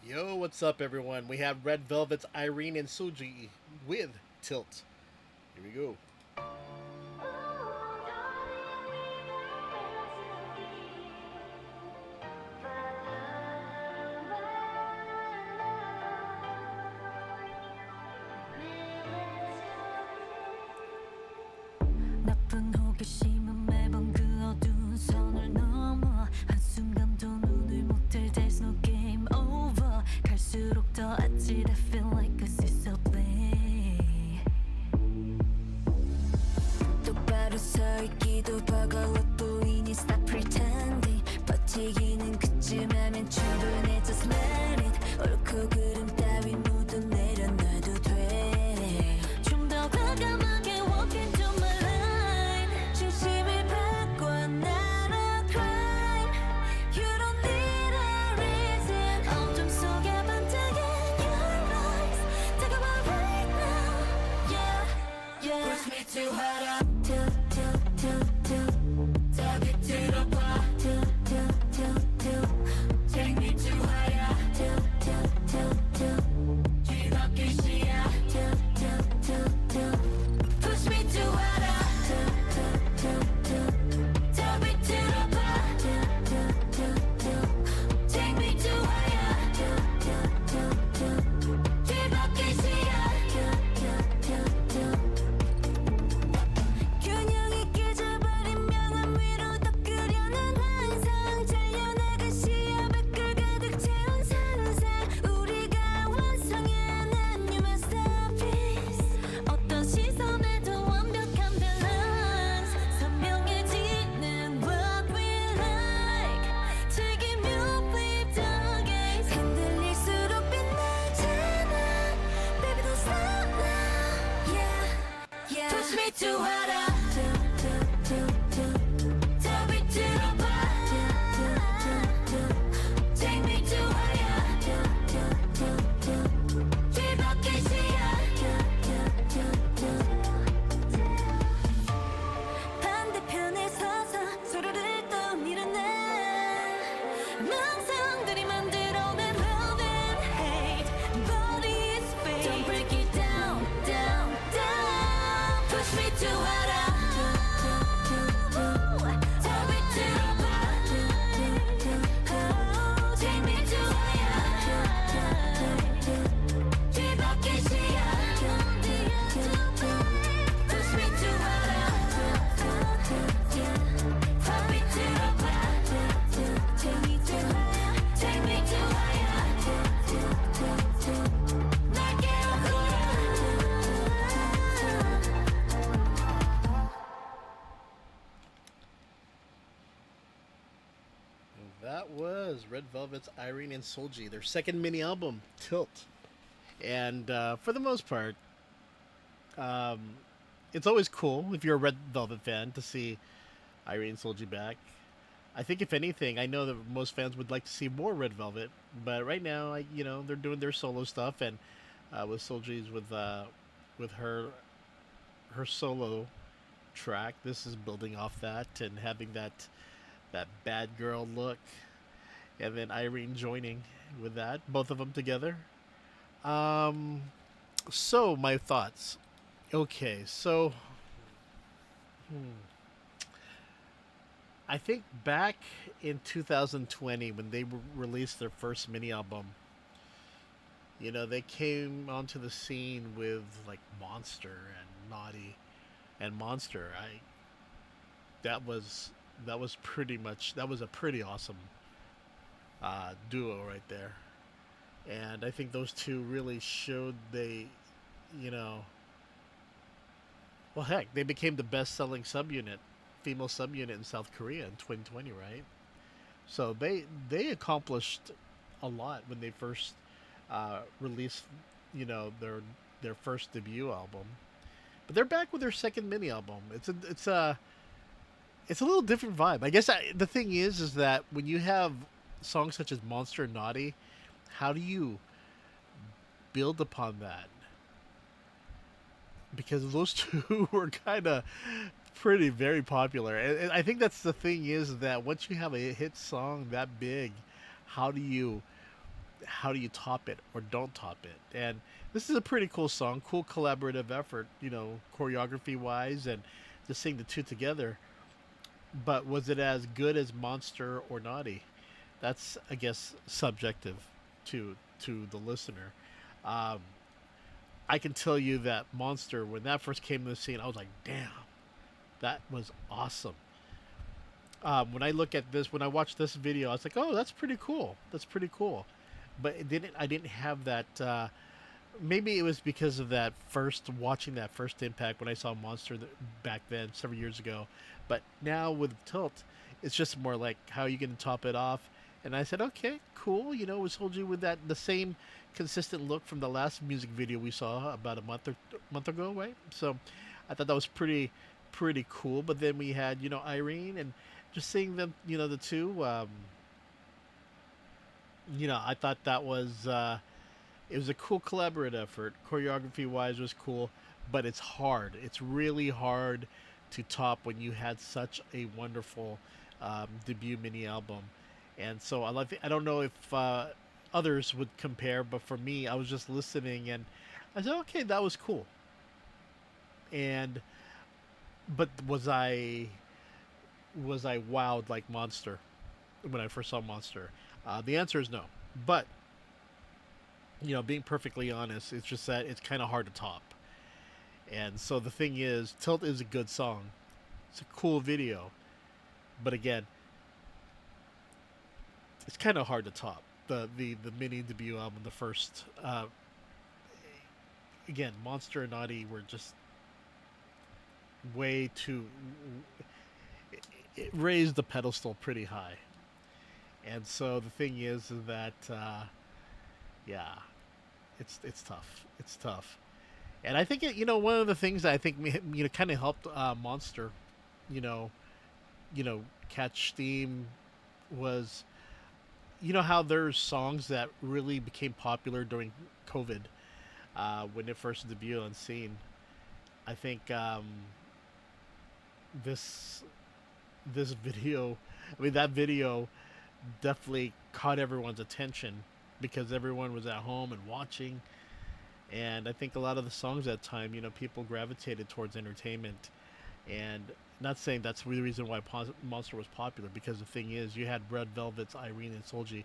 Yo, what's up, everyone? We have Red Velvet's Irene and Suji with Tilt. Here we go. 나쁜 호기심은 매번 그 어두운 선을 넘어 한순간도 눈을 못 뜰 There's no game over 갈수록 더 아찔해 Feel like a sister play 똑바로 서 있기도 버거워 보이니 Stop pretending 버티기는 그쯤 하면 충분해 Just let it 옳고 그름 따위 모두 내려놔도 돼 좀 더 과감하게 walk into my life 중심을 바꿔 나로 crime You don't need a reason 어둠 속에 반짝인 your eyes 다가와 right now Yeah, yeah Push me too hard up till 더 밑으로 봐 till Take me too higher till 뒤바뀔 시야 till Push me too hard up 더 밑으로 봐 Take me too higher 뒤바뀔 시야 균형이 깨져버린 명암 위로 더 끄려는 환상 잘려나간 시야 밖을 가득 채운 상상 우리가 완성해낸 new masterpiece 어떤 시선에도 완벽한 밸런스 선명해지는 what we like 즐기며 flip the gaze 흔들릴수록 빛나잖아 Baby don't stop now Yeah, yeah Push me too hard up 더 밑으로 봐 Take me too higher 뒤바뀔 시야 반대편에 서서 서로를 또 밀어내 망상들이 만들어낸 love and hate Body is fate Don't break it down, down, down Push me too hard up 더 밑으로 봐 Take me too higher 뒤바뀔 시야 Push me too hard up 더 밑으로 봐 Take me too higher Take me too higher 날 깨워줘라 That was Red Velvet's Irene and Seulgi, their second mini album, Tilt. And for the most part, it's always cool if you're a Red Velvet fan to see Irene and Seulgi back. I think if anything, I know that most fans would like to see more Red Velvet, but right now, they're doing their solo stuff, and with Seulgi's with her solo track, this is building off that and having that bad girl look, and then Irene joining with that, both of them together. Um, so my thoughts. Okay, so I think back in 2020 when they released their first mini album, they came onto the scene with like Monster and Naughty and Monster. I that was pretty much that was a pretty awesome duo right there, and I think those two really showed you know, well, heck, they became the best-selling subunit, female subunit in South Korea in 2020, right? So they accomplished a lot when they first released, their first debut album. But they're back with their second mini album. It's a little different vibe. I guess the thing is that when you have songs such as Monster and Naughty, how do you build upon that? Because those two were kind of pretty very popular. And I think that's the thing is that once you have a hit song that big, how do you how do you top it or don't top it? And this is a pretty cool song, cool collaborative effort, choreography wise, and to sing the two together. But was it as good as Monster or Naughty? That's, I guess, subjective to the listener. Um, I can tell you that Monster, when that first came to the scene, I was like, damn, that was awesome. When I look at this, when I watch this video, I was like, oh, that's pretty cool. That's pretty cool. But it didn't. I didn't have that. Maybe it was because of that first watching that first impact when I saw Monster back then several years ago. But now with Tilt, it's just more like how are you going to top it off? And I said, okay, cool. It was told you with that the same consistent look from the last music video we saw about a month ago, right? So I thought that was pretty cool. But then we had Irene and just seeing them, the two. I thought that was it was a cool collaborative effort. Choreography wise was cool, but it's hard. It's really hard to top when you had such a wonderful debut mini album. And so I don't know if others would compare, but for me, I was just listening and I said, okay, that was cool. And but was I wowed like Monster when I first saw Monster? The answer is no. But being perfectly honest, it's just that it's kind of hard to top. And so the thing is, Tilt is a good song. It's a cool video, but again, it's kind of hard to top the mini debut album. The first, again, Monster and Naughty were just way too. It raised the pedestal pretty high, and so the thing is that, yeah, it's tough. It's tough. And I think one of the things that I think kind of helped Monster, you know, catch steam was how there's songs that really became popular during COVID when it first debuted on scene. I think this this video, I mean that video definitely caught everyone's attention because everyone was at home and watching. And I think a lot of the songs at that time, people gravitated towards entertainment. And not saying that's the reason why Monster was popular, because the thing is, you had Red Velvet's Irene and Seulgi,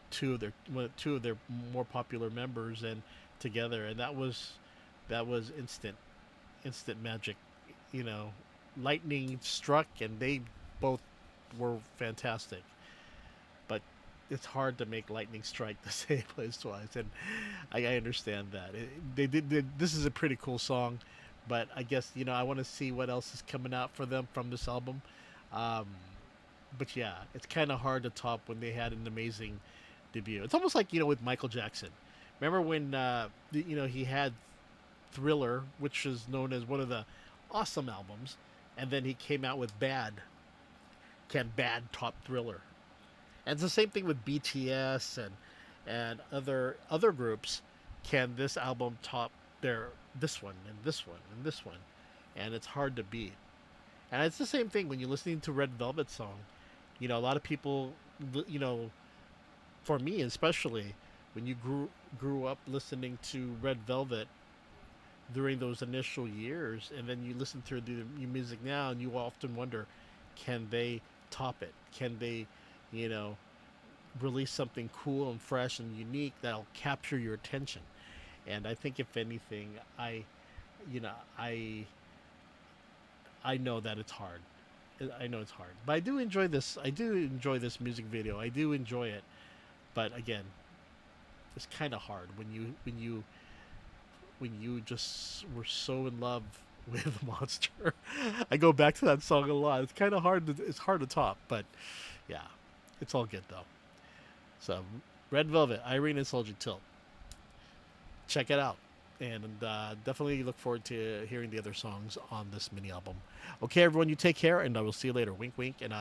two of their more popular members, and together, and that was instant magic. You know, lightning struck, and they both were fantastic. But it's hard to make lightning strike the same place twice, and I understand that. This is a pretty cool song, but I guess I want to see what else is coming out for them from this album. Um, but yeah, it's kind of hard to top when they had an amazing debut. It's almost like with Michael Jackson. Remember when he had Thriller, which is known as one of the awesome albums, and then he came out with Bad. Can Bad top Thriller? And it's the same thing with BTS and other groups. Can this album top this one and this one and this one? And it's hard to beat. And it's the same thing when you're listening to Red Velvet song. A lot of people, for me especially, when you grew up listening to Red Velvet during those initial years, and then you listen to the new music now, and you often wonder, can they top it? Can they, release something cool and fresh and unique that'll capture your attention? And I think if anything, you know, I know that it's hard. I know it's hard, but I do enjoy this. I do enjoy this music video. I do enjoy it, but again, it's kind of hard when you just were so in love with Monster. I go back to that song a lot. It's kind of hard. It's hard to top, but yeah, it's all good though. So, Red Velvet, Irene and Seulgi Tilt. Check it out. And definitely look forward to hearing the other songs on this mini album. Okay, everyone, you take care, and I will see you later. Wink, wink, and